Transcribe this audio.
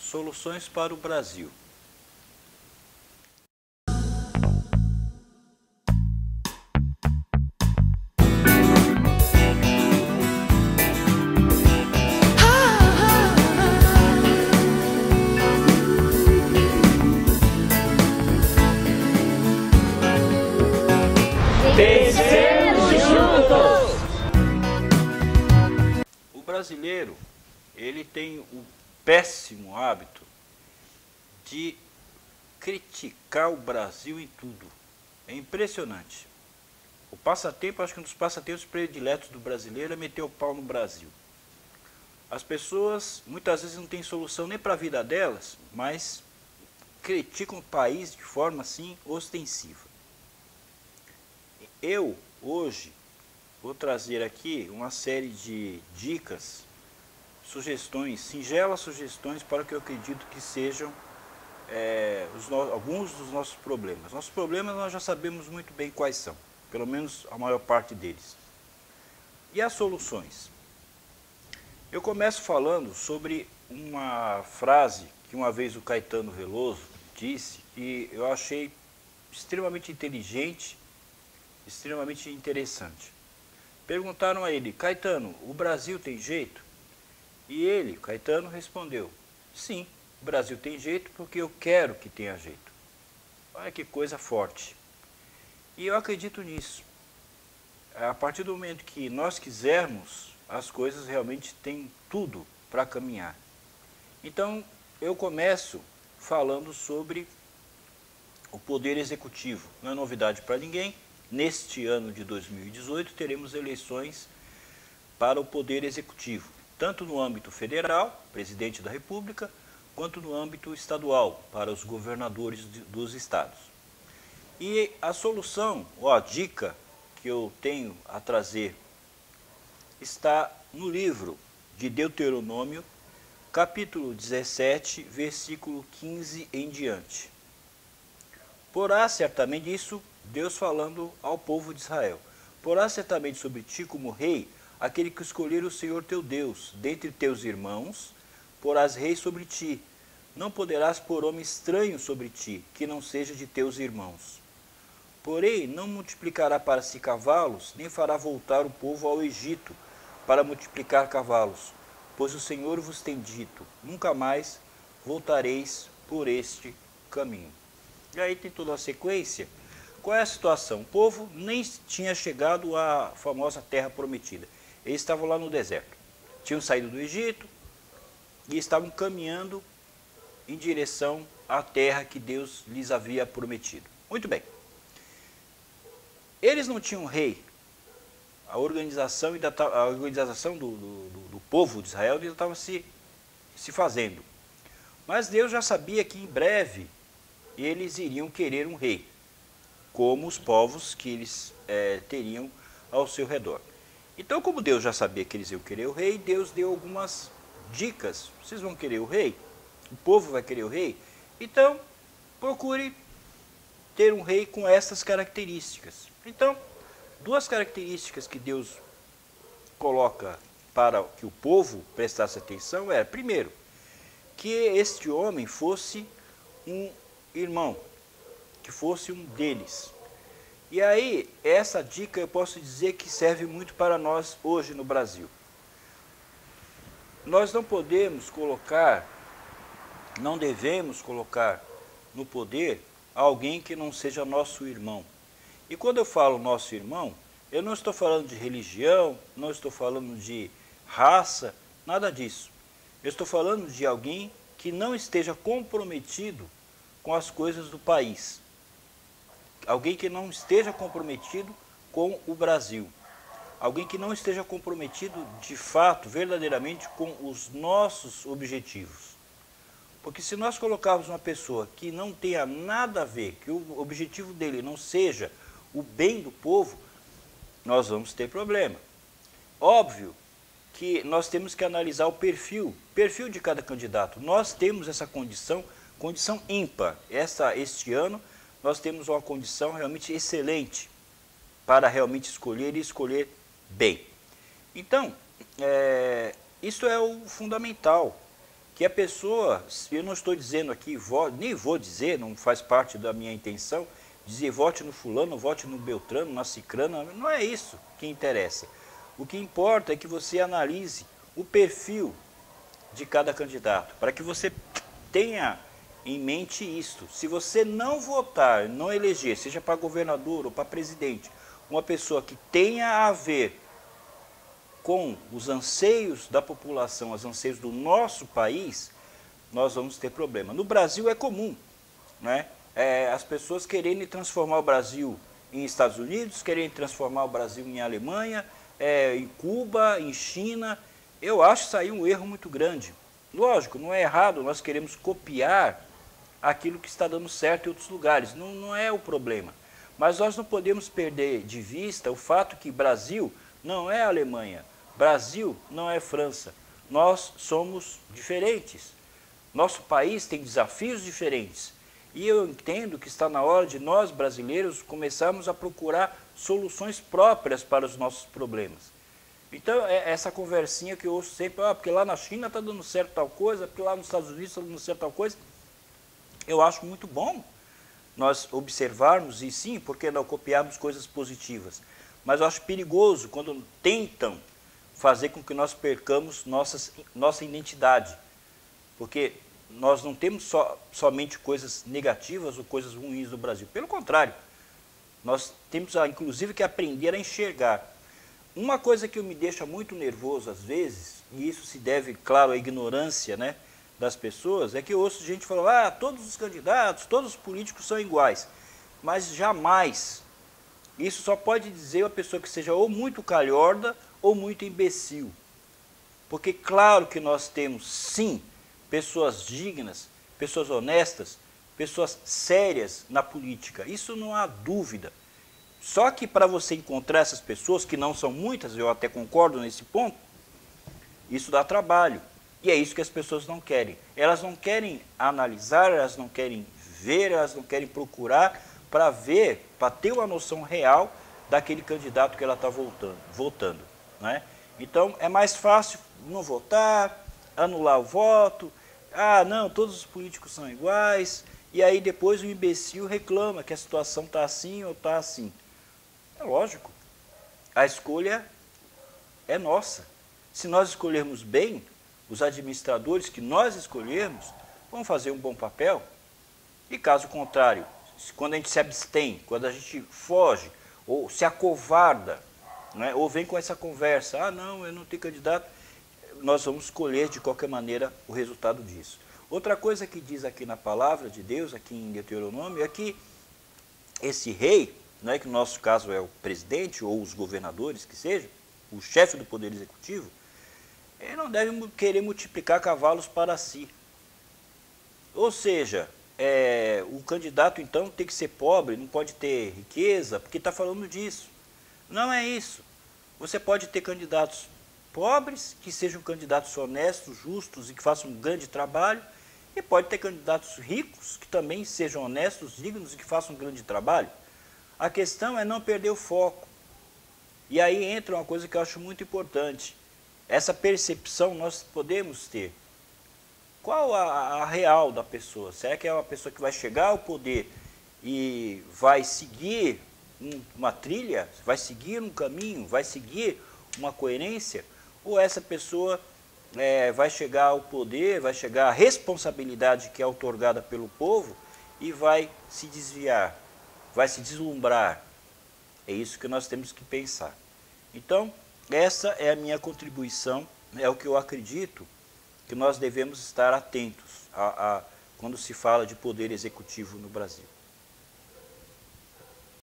Soluções para o Brasil. Vencermos juntos! O brasileiro, ele tem o péssimo hábito de criticar o Brasil em tudo. É impressionante. O passatempo, acho que um dos passatempos prediletos do brasileiro é meter o pau no Brasil. As pessoas muitas vezes não têm solução nem para a vida delas, mas criticam o país de forma assim ostensiva. Eu, hoje, vou trazer aqui uma série de dicas, sugestões, singelas sugestões para o que eu acredito que sejam alguns dos nossos problemas. Nossos problemas nós já sabemos muito bem quais são, pelo menos a maior parte deles. E as soluções? Eu começo falando sobre uma frase que uma vez o Caetano Veloso disse, que eu achei extremamente inteligente, extremamente interessante. Perguntaram a ele: Caetano, o Brasil tem jeito? E ele, Caetano, respondeu: sim, o Brasil tem jeito porque eu quero que tenha jeito. Olha que coisa forte. E eu acredito nisso. A partir do momento que nós quisermos, as coisas realmente têm tudo para caminhar. Então, eu começo falando sobre o Poder Executivo. Não é novidade para ninguém. Neste ano de 2018, teremos eleições para o Poder Executivo, tanto no âmbito federal, presidente da República, quanto no âmbito estadual, para os governadores dos estados. E a solução, ou a dica que eu tenho a trazer, está no livro de Deuteronômio, capítulo 17, versículo 15 em diante. Porá certamente isso, Deus falando ao povo de Israel: porá certamente sobre ti como rei aquele que escolher o Senhor teu Deus, dentre teus irmãos, porás rei sobre ti. Não poderás pôr homem estranho sobre ti, que não seja de teus irmãos. Porém, não multiplicará para si cavalos, nem fará voltar o povo ao Egito para multiplicar cavalos, pois o Senhor vos tem dito: nunca mais voltareis por este caminho. E aí tem toda a sequência. Qual é a situação? O povo nem tinha chegado à famosa terra prometida. Eles estavam lá no deserto. Tinham saído do Egito e estavam caminhando em direção à terra que Deus lhes havia prometido. Muito bem. Eles não tinham rei. A organização do povo de Israel ainda estava se fazendo. Mas Deus já sabia que em breve eles iriam querer um rei, como os povos que eles teriam ao seu redor. Então, como Deus já sabia que eles iam querer o rei, Deus deu algumas dicas. Vocês vão querer o rei? O povo vai querer o rei? Então, procure ter um rei com essas características. Então, duas características que Deus coloca para que o povo prestasse atenção é, primeiro, que este homem fosse um irmão, que fosse um deles. E aí, essa dica eu posso dizer que serve muito para nós hoje no Brasil. Nós não podemos colocar, não devemos colocar no poder alguém que não seja nosso irmão. E quando eu falo nosso irmão, eu não estou falando de religião, não estou falando de raça, nada disso. Eu estou falando de alguém que não esteja comprometido com as coisas do país. Alguém que não esteja comprometido com o Brasil. Alguém que não esteja comprometido de fato, verdadeiramente, com os nossos objetivos. Porque se nós colocarmos uma pessoa que não tenha nada a ver, que o objetivo dele não seja o bem do povo, nós vamos ter problema. Óbvio que nós temos que analisar o perfil de cada candidato. Nós temos essa condição ímpar. Este ano nós temos uma condição realmente excelente para realmente escolher e escolher bem. Então, isso é o fundamental, que a pessoa, eu não estou dizendo aqui, nem vou dizer, não faz parte da minha intenção, dizer vote no fulano, vote no beltrano, na cicrana, não é isso que interessa. O que importa é que você analise o perfil de cada candidato, para que você tenha em mente isto. Se você não votar, não eleger, seja para governador ou para presidente, uma pessoa que tenha a ver com os anseios da população, os anseios do nosso país, nós vamos ter problema. No Brasil é comum, né? As pessoas quererem transformar o Brasil em Estados Unidos, quererem transformar o Brasil em Alemanha, em Cuba, em China. Eu acho isso aí um erro muito grande. Lógico, não é errado, nós queremos copiar aquilo que está dando certo em outros lugares, não é o problema. Mas nós não podemos perder de vista o fato que Brasil não é Alemanha, Brasil não é França. Nós somos diferentes. Nosso país tem desafios diferentes. E eu entendo que está na hora de nós, brasileiros, começarmos a procurar soluções próprias para os nossos problemas. Então, essa conversinha que eu ouço sempre, porque lá na China está dando certo tal coisa, porque lá nos Estados Unidos está dando certo tal coisa, eu acho muito bom nós observarmos e sim, porque não copiarmos coisas positivas. Mas eu acho perigoso quando tentam fazer com que nós percamos nossa identidade. Porque nós não temos somente coisas negativas ou coisas ruins do Brasil. Pelo contrário, nós temos, inclusive, que aprender a enxergar. Uma coisa que me deixa muito nervoso às vezes, e isso se deve, claro, à ignorância, né, das pessoas, é que eu ouço gente falar, todos os candidatos, todos os políticos são iguais. Mas jamais. Isso só pode dizer uma pessoa que seja ou muito calhorda ou muito imbecil. Porque claro que nós temos, sim, pessoas dignas, pessoas honestas, pessoas sérias na política. Isso não há dúvida. Só que para você encontrar essas pessoas, que não são muitas, eu até concordo nesse ponto, isso dá trabalho. E é isso que as pessoas não querem. Elas não querem analisar, elas não querem ver, elas não querem procurar para ver, para ter uma noção real daquele candidato que ela está votando, né? Então, é mais fácil não votar, anular o voto, não, todos os políticos são iguais, e aí depois o imbecil reclama que a situação está assim ou está assim. É lógico, a escolha é nossa. Se nós escolhermos bem, os administradores que nós escolhermos vão fazer um bom papel, e caso contrário, quando a gente se abstém, quando a gente foge, ou se acovarda, né, ou vem com essa conversa, não, eu não tenho candidato, nós vamos escolher de qualquer maneira o resultado disso. Outra coisa que diz aqui na palavra de Deus, aqui em Deuteronômio, é que esse rei, né, que no nosso caso é o presidente ou os governadores que seja, o chefe do poder executivo, ele não deve querer multiplicar cavalos para si. Ou seja, o candidato então tem que ser pobre, não pode ter riqueza, porque está falando disso. Não é isso. Você pode ter candidatos pobres, que sejam candidatos honestos, justos e que façam um grande trabalho, e pode ter candidatos ricos, que também sejam honestos, dignos e que façam um grande trabalho. A questão é não perder o foco. E aí entra uma coisa que eu acho muito importante. Essa percepção nós podemos ter. Qual a real da pessoa? Será que é uma pessoa que vai chegar ao poder e vai seguir uma trilha, vai seguir um caminho, vai seguir uma coerência? Ou essa pessoa vai chegar ao poder, vai chegar à responsabilidade que é outorgada pelo povo e vai se desviar, vai se deslumbrar? É isso que nós temos que pensar. Então, essa é a minha contribuição, é o que eu acredito que nós devemos estar atentos quando se fala de poder executivo no Brasil.